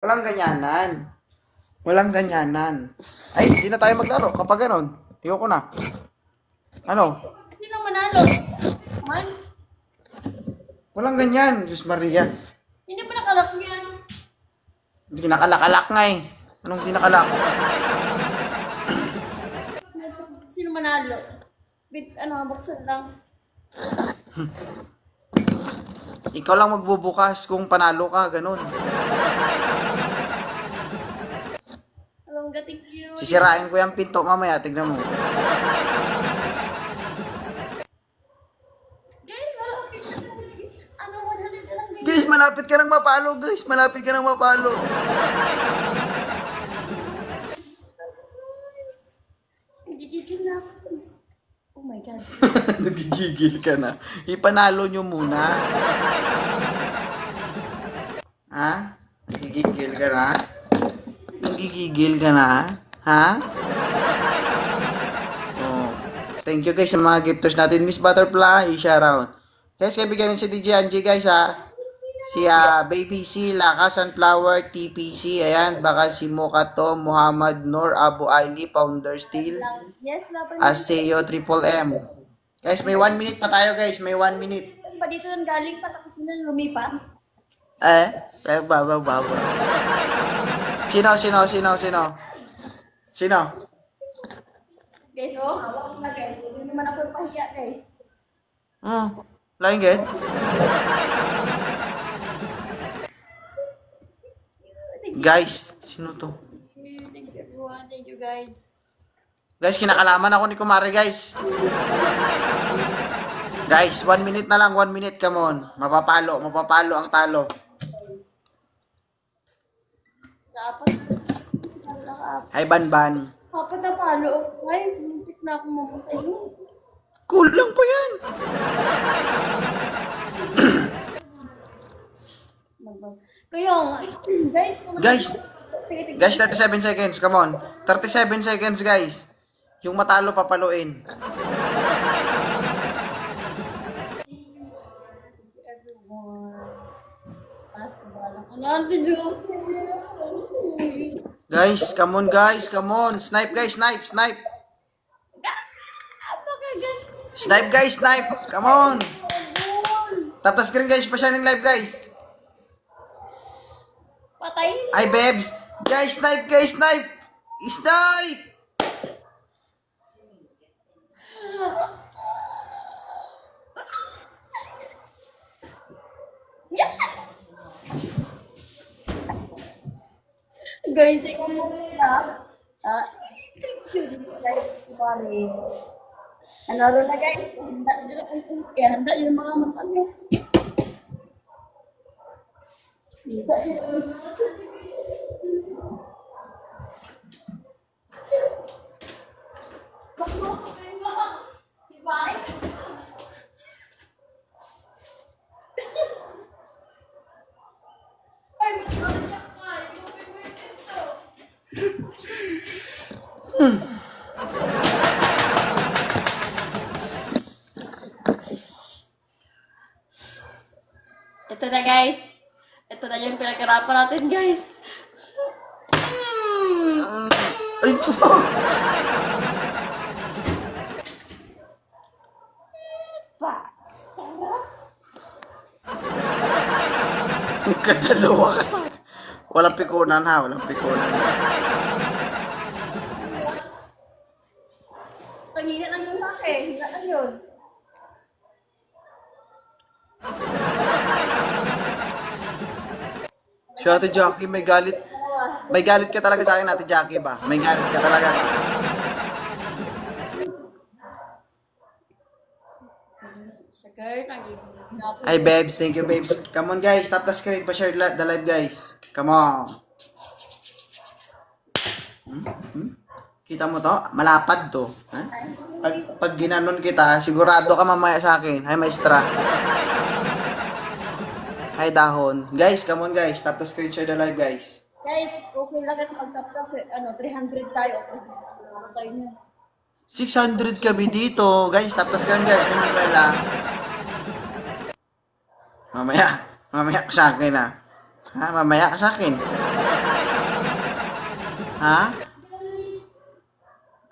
Walang ganyanan. Walang ganyanan. Ay, hindi na tayo maglaro kapag ganon. Ayoko na. Ano? Sino manalo? Man? Walang ganyan, Diyos Maria. Hindi pa nakalak yan. Hindi nakalak-alak nga eh. Anong di nakalak? Sino manalo? Buksan lang. Ikaw lang magbubukas kung panalo ka, ganun. Alam gating cute. Sisirain ko yung pinto mamaya, tignan mo. Guys, malapit na lang. 100 na lang guys. Guys, malapit ka nang mapalo, guys. Malapit ka nang mapalo. Nagigigil na ako guys. Oh my God. Nagigigil ka na. Ipanalo nyo muna. Ha? Nagigigil ka na? Nagigigil ka na? Ha? Oh. Thank you guys sa mga gifters natin. Miss Butterfly, shoutout. Guys, kaibigan si DJ Angie guys ha. Si Baby C, Laka Sunflower, TPC, ayan, baka si Mokato, Muhammad Nur, Abu Ali, Founder Steel, Yes, laban. Aseo, Triple M. Guys, may 1 minute pa tayo guys, may 1 minute. Pa dito nang galing pa tapos na lumipat. Baba. Sino? Guys, oh, hawak na guys. Hindi naman ako pahiya guys. Lain gid? Guys, sino to? Thank you everyone. Thank you guys. Guys, kinakalaman ako ni Kumare, guys. Guys, 1 minute na lang, 1 minute, come on. Mapapalo ang talo. Dapat. Ay, Banban. Dapat na palo. Guys, muntik na ako mamatay. Kulang pa yan. Kaya nga, guys. Guys, 37 seconds, come on. 37 seconds, guys. Yung matalo, papaluin. Everyone. Bala ko na. Joke. Guys, come on, guys. Come on. Snipe, guys. Snipe. Snipe, guys. Snipe. Come on. Tap the screen, guys. Pa-sharing live, guys. Patayin. Ay, Bebs. Guys, snipe, guys. Snipe. Snipe. Guys, ikaw mo na. Ano na guys? Handa yung mga matangin. Handa sila. Bye. Ito na guys. Ito na yung pinag-arapan natin guys. Ay, kadalawa ka sa... Walang pikunan ha, walang pikunan. Pangina lang yung akin. Hina lang yun. Si Ate Jackie, may galit. May galit ka talaga sa akin, Ate Jackie ba? May galit ka talaga ba? Ay, babes. Thank you, babes. Come on, guys. Tap the screen. Pa-share the live, guys. Come on. Kita mo to? Malapad to. Ha? Pag ginanon kita, sigurado ka mamaya sa akin. Hi, maestra. Hi, dahon. Guys, come on, guys. Tap the screen. Share the live, guys. Guys, okay lang ito mag-tap-tap sa 300 tayo. 300 tayo niya. 600 kami dito. Guys, tap the screen, guys. Ay, Manuela. Mamaya ka sa akin, ha? Ha? Mamaya ka sa akin. Ha?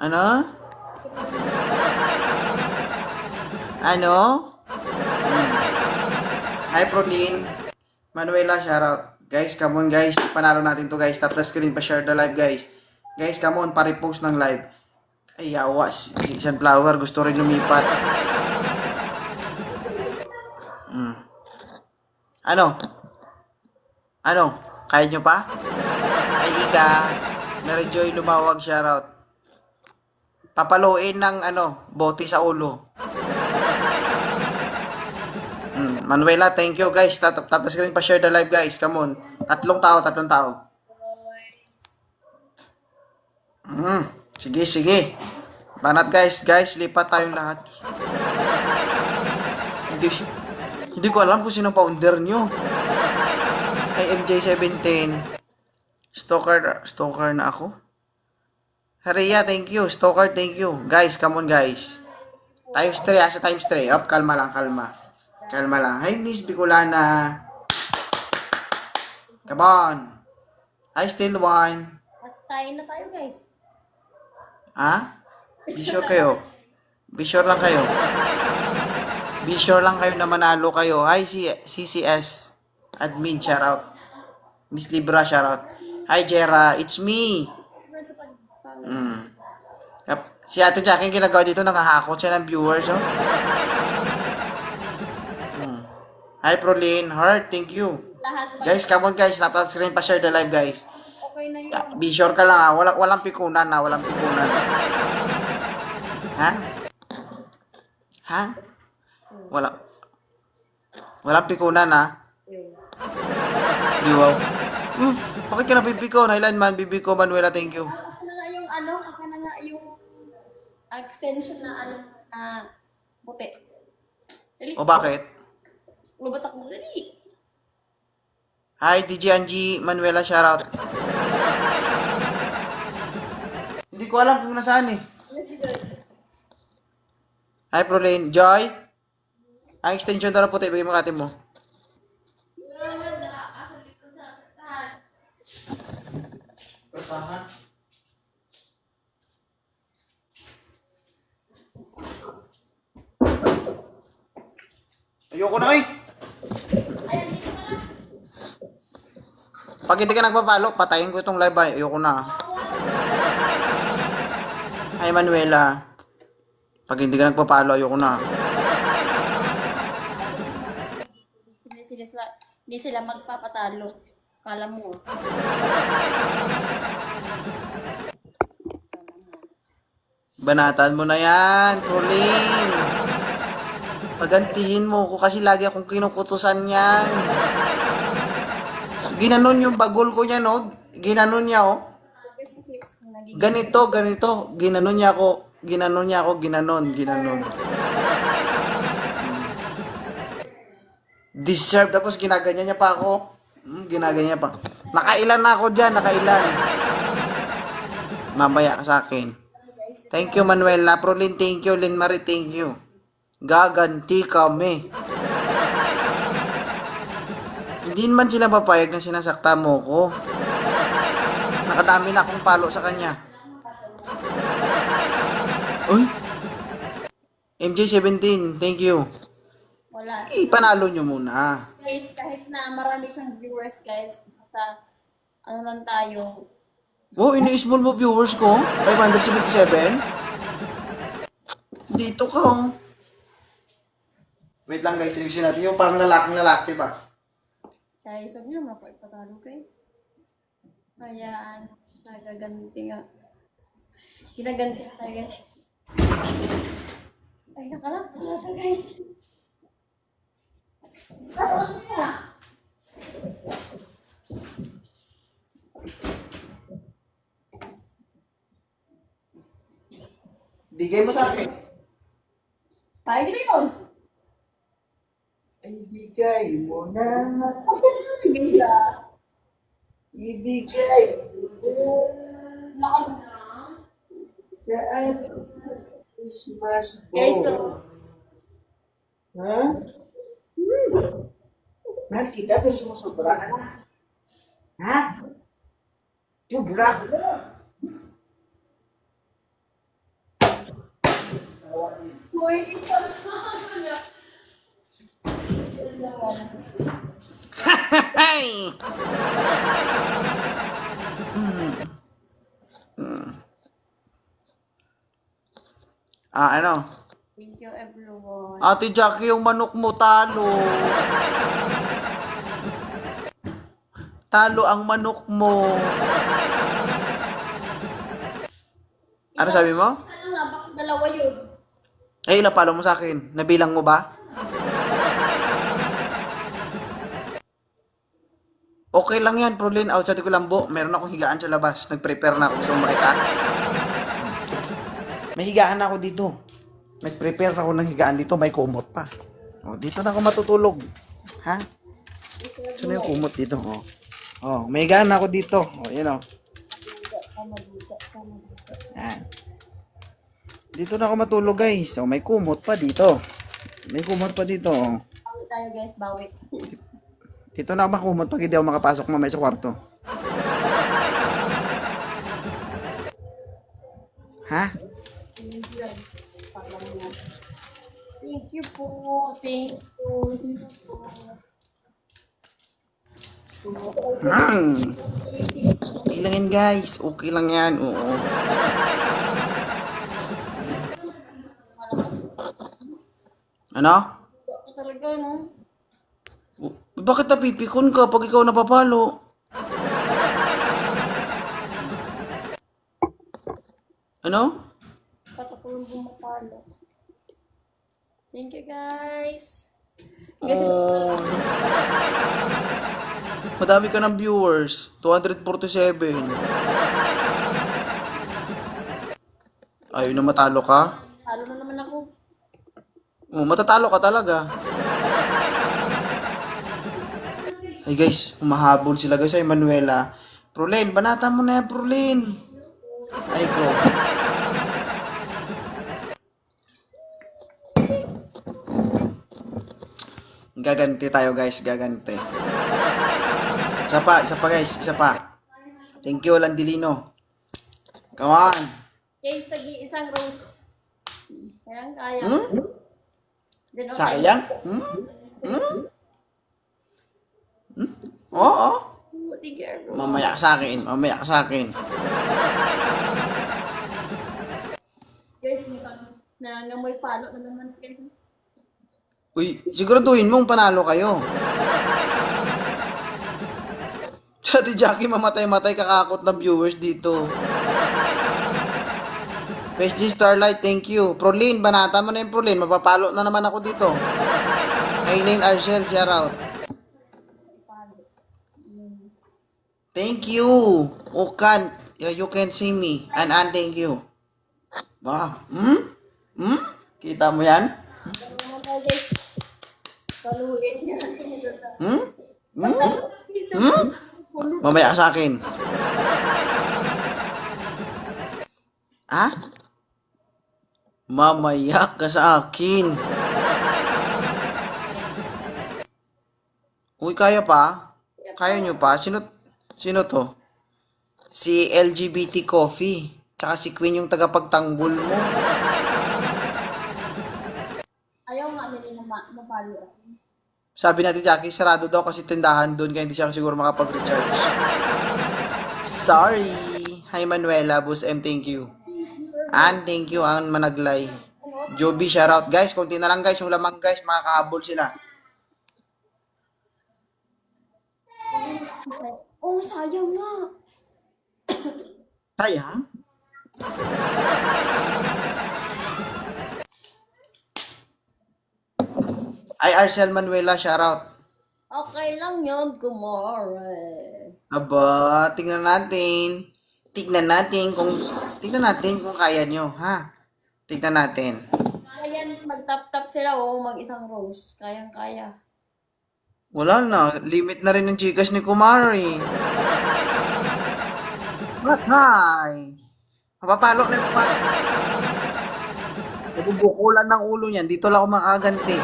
Ano? Ano? Hi, Protein. Manuela, shoutout. Guys, come on guys. Panalo natin to guys. Tap the screen pa share the live guys. Guys, come on. Pa-repost ng live. Ay, yawa. Si Sunflower gusto rin lumipat. Ano? Ano? Kaya nyo pa? Ay, Ika. Mary Joy Lumawag, shoutout. Papaluin ng bote sa ulo. Manuela, thank you guys. Tap the screen pa share the live guys. Come on. Tatlong tao. Sige, sige. Banat guys, lipat tayong lahat. Hindi ko alam kung sino founder nyo. Ay, MJ17. Stalker na ako. Haria, thank you. Stalker, thank you. Guys, come on guys. Times 3, asa times 3. Up, kalma lang, kalma. Kalma lang. Hi, Miss Bicolana. Come on. I still one. At tayo na tayo, guys. Ha? Be sure kayo. Be sure lang kayo. Be sure lang kayo na manalo kayo. Hi, CCS. Admin, shout out. Miss Libra, shout out. Hi, Jera. It's me. Si Ate Jackie ginagawa dito, nakahakot siya ng viewers, oh. Hi, Prolin. Heart, thank you. Guys, come on guys. Dapat screen pa share the live, guys. Okay na yun. Be sure ka lang, ha. Walang pikunan, ha. Walang pikunan. Ha? Ha? Walang pikunan, ha. Di wow. Bakit ka na bibiko? Nailan man, bibiko, Manuela, thank you. Ako na nga yung ako na nga yung extension na puti. Dali. O bakit? Lubat ako, dali. Hi, DJ Angie, Manuela, shoutout. Hindi ko alam kung nasaan eh. Hi, Prolane. Joy? Ang extension daw na puti, bigay mo kati mo. Pertahan. Ayoko na eh. Pag hindi ka nagpapalo, patayin ko itong live. Ayoko na. Hi, Manuela. Pag hindi ka nagpapalo, ayoko na. Hindi sila magpapatalo. Kala mo. Banatan mo na yan, Pauline. Pagantihin mo ko kasi lagi akong kinukutusan yan. Ginanon yung bagol ko niya, no? Ginanon niya, oh. Ganito. Ginanon niya ako, ginanon. Deserve, tapos ginaganyan niya pa ako. Ginaganyan pa. Nakailan na ako dyan, nakailan. Mamaya ka sa akin. Thank you, Manuela. Prolin, thank you. Lynn Marie, thank you. Gaganti kami. Hindi naman sila papayag na sinasakta mo ko. Nakadami na akong palo sa kanya. Uy! MJ17, thank you. Wala. Ipanalo nyo muna. Guys, kahit na marami siyang viewers, guys, basta ano lang tayo. Oh, ini-small mo viewers ko? 577? Dito ka, oh. Wait lang guys, ayusin natin. Yung parang lalaki ba? Guys, huwag niyo mapagpatalo, guys. Kaya, nagaganti nga. Ginaganti na tayo, guys. Ay, nakalap pala ito, guys. Bigay mo sa akin. Tayo na yun. Ibigay mo na. Ganda. Ibigay mo na. Sa ating Christmas ball. Guys, so, Ha? Mahal kita pero sumusobra ka na. Ha? Sobra. Uy, ikaw. Hay! Ano? Thank you, everyone. Ate Jackie, yung manok mo talo. Talo ang manok mo. Ano sabi mo? Ano nga, bakit dalawa yun? Eh, napalo mo sa akin. Nabilang mo ba? Okay lang yan, Prolin. Outside ko lang, meron akong higaan sa labas. Nag-prepare na ako. Gusto mo makita? May higaan ako dito. Nag-prepare ako ng higaan dito. May kumot pa. O, dito na ako matutulog. Ha? Saan yung kumot dito? May higaan ako dito. O, yun o. Yan. Dito na ako matulog, guys. O, may kumot pa dito. May kumot pa dito. O. Bawi tayo, guys. Bawi. Dito na ako makumot pag hindi ako makapasok mamaya sa kwarto. Ha? Thank you po. Thank you. Thank you po. Okay lang yan, guys. Okay lang yan. Oo. Ano? Ako talaga, no? Bakit napipikon ka pag ikaw napapalo? Ano? Ba't ako yung bumapalo? Thank you, guys. Guys, Oh. Madami ka ng viewers. 247. Ayaw na matalo ka? talo na naman ako. Matatalo ka talaga. Ay guys, humahabol sila guys ay Manuela. Prolin, banata mo na yan, Prolin. Ay ko. Gaganti tayo guys, gaganti. Isa pa guys, isa pa. Thank you, Landilino. Come on. Guys, isang rose. Kayang kaya. Then, okay. Sayang? Oo. Thank you, everyone. Mamaya ka sa akin, mamaya ka sa akin. Guys, mukhang nangangamoy palo na naman, guys. Uy, siguraduhin mong panalo kayo. Sa Ate Jackie, mamatay-matay kakakot na viewers dito. PSG Starlight, thank you. Prolin, banata mo na yung Prolin. Mapapalo na naman ako dito. Aileen Arshel, shout out. Thank you. Okan, you can see me. And thank you. Ba? Kita mo yan? Guys, paluin niya. Mamaya ka sa akin. Ha? Mamaya ka sa akin. Uy, kaya pa? Kaya nyo pa? Sino to? Si LGBT Coffee. Tsaka si Queen yung tagapagtanggol mo. Ayaw nga nila na mapalo. Sabi natin, Jackie, sarado daw kasi tindahan doon kaya hindi siya siguro makapag-recharge. Sorry. Hi, Manuela. Boss M, thank you. Thank you, ang managlay. Joby, shoutout. Guys, konti na lang guys. Yung lamang guys, makakahabol sila. Oh, sayang nga. Sayang? Ay, Arcel Manuela, shoutout. Okay lang yun, kumare. Aba, tingnan natin. Tingnan natin kung kaya nyo, ha? Tingnan natin. Ayan, mag-tap-tap sila o mag-isang rose. Kayang-kaya. Wala na, limit na rin ng Gcash ni Kumari. But hi. Mapapalo na yung Kumari. Nabubukulan ng ulo niyan. Dito lang ako makaganti.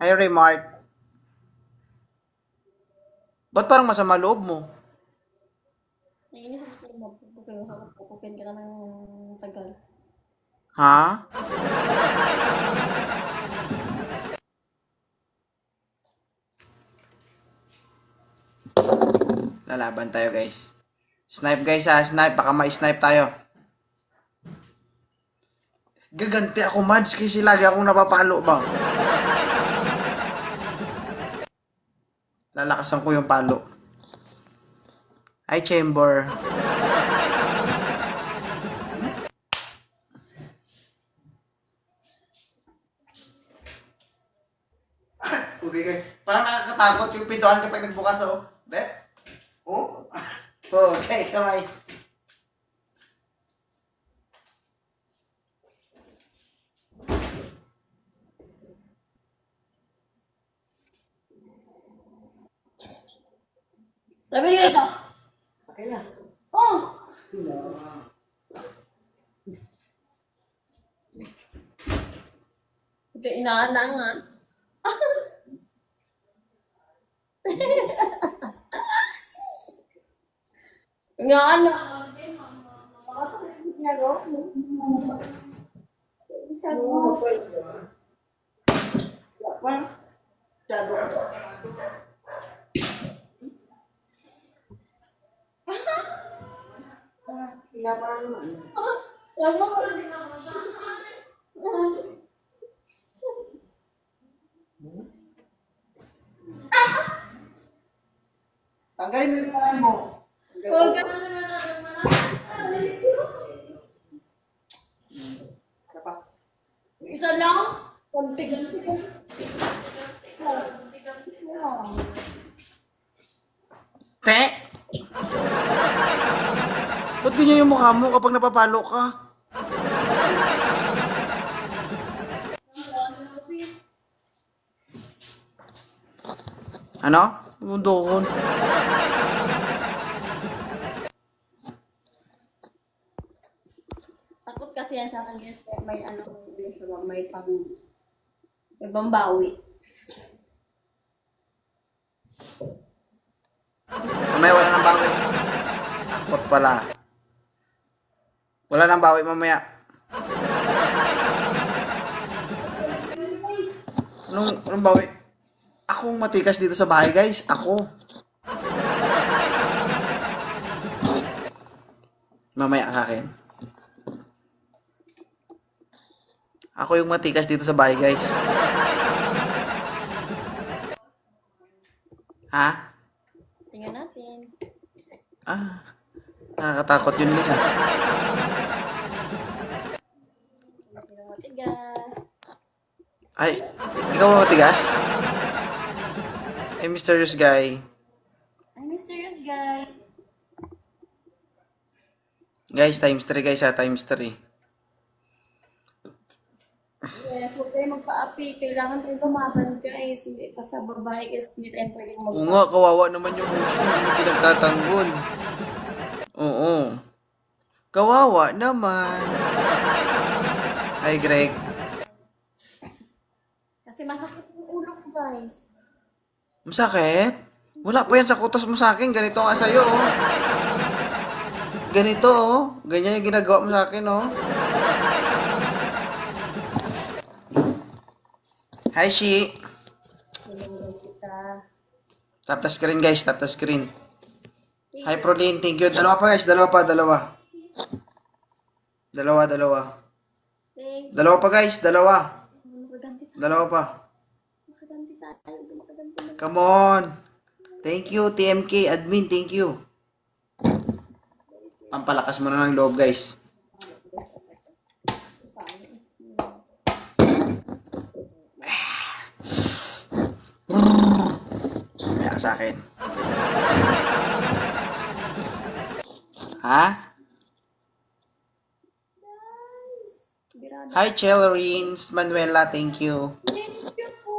Ay, Remark. Ba't parang masama loob mo? Naiinis ako sa'yo, magpupukin ka na ng Matagal. Ha? Lalaban tayo guys. Snipe guys ha, snipe. Baka ma-snipe tayo. Gaganti ako Mads kasi lagi akong napapalo ba. Lalakasan ko yung palo. Hi Chamber. Okay guys. Parang nakakatakot yung pintuan kapag nagbukas oh. Be? Oh? Okay, kamay. Sabi niyo ito. Okay na. Oh! Ito, inaana nga. Inaana. Naro. Isa mo. Wag mo. Tanggalin mo yung pangalan mo. Wag ka. Isa lang? Konti-ganti. Te! Ba't ganyan yung mukha mo kapag napapalo ka? Ano? Mundokon. Takot kasi yan sa akin yes, may ano, may pang may pambawi. Mamaya wala nang bawi. Takot pala. Wala nang bawi mamaya. Anong bawi? Akong matikas dito sa bahay guys. Ako. Mamaya sa akin. Ako yung matikas dito sa bahay guys. Ha? Tingnan natin. Ah. Nakakatakot yun guys. Sino matigas? Ay, ikaw ang matigas? Ay, mysterious guy. Ay, mysterious guy. Guys, times 3 guys ha, times 3. Yes, huwag tayo magpa-api. Kailangan tayo lumaban guys. Hindi pa sa babae kasi hindi tayo pwedeng Oo nga, kawawa naman yung muso. Hindi pinagtatanggol. Oo. Kawawa naman. Hi, Greg. Kasi masakit yung ulo ko guys. Masakit? Wala pa yan sa kutos mo sa akin. Ganito nga sa'yo, oh. Ganito, oh. Ganyan yung ginagawa mo sa akin, oh. Hi, Shi. Tulungan kita. Tap the screen, guys. Tap the screen. Hi, Prolin. Thank you. Dalawa pa, guys. Dalawa pa, dalawa. Dalawa. Thank you. Dalawa pa, guys. Dalawa. Makaganti tayo. Dalawa pa. Makaganti tayo. Makaganti tayo. Come on. Thank you, TMK admin. Thank you. Pampalakas mo na ng loob, guys. Kaya sa akin. Ha? Birada. Hi, Chelrins. Manuela, thank you. Thank you po.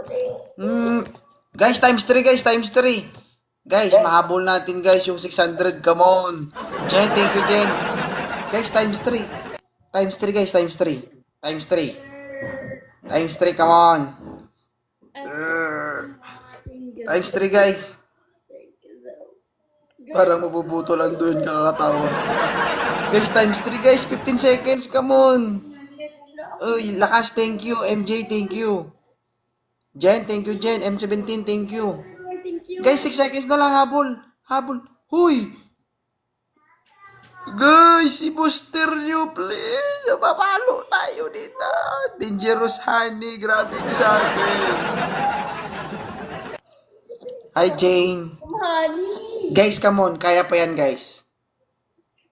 Thank Guys, times 3, guys. Times 3. Guys, mahabol natin, guys, yung 600. Come on. Jen, thank you, Jen. Guys, times 3. Times 3, guys. Times 3. Times 3. Times 3, come on. you. Times 3, guys. Thank you so Parang mabubuto lang doon kakatawa. Guys, times 3 guys, 15 seconds, come on. Uy, lakas, thank you. MJ, thank you. Jen, thank you, Jen. M17, thank you. Thank you. Guys, 6 seconds na lang, habol. Habol. Huy! Guys, i-booster nyo, please. Mapapalo tayo dito. Dangerous honey, grabe ka sa akin. Hi, Jane. Honey. Guys, come on. Kaya pa yan, guys.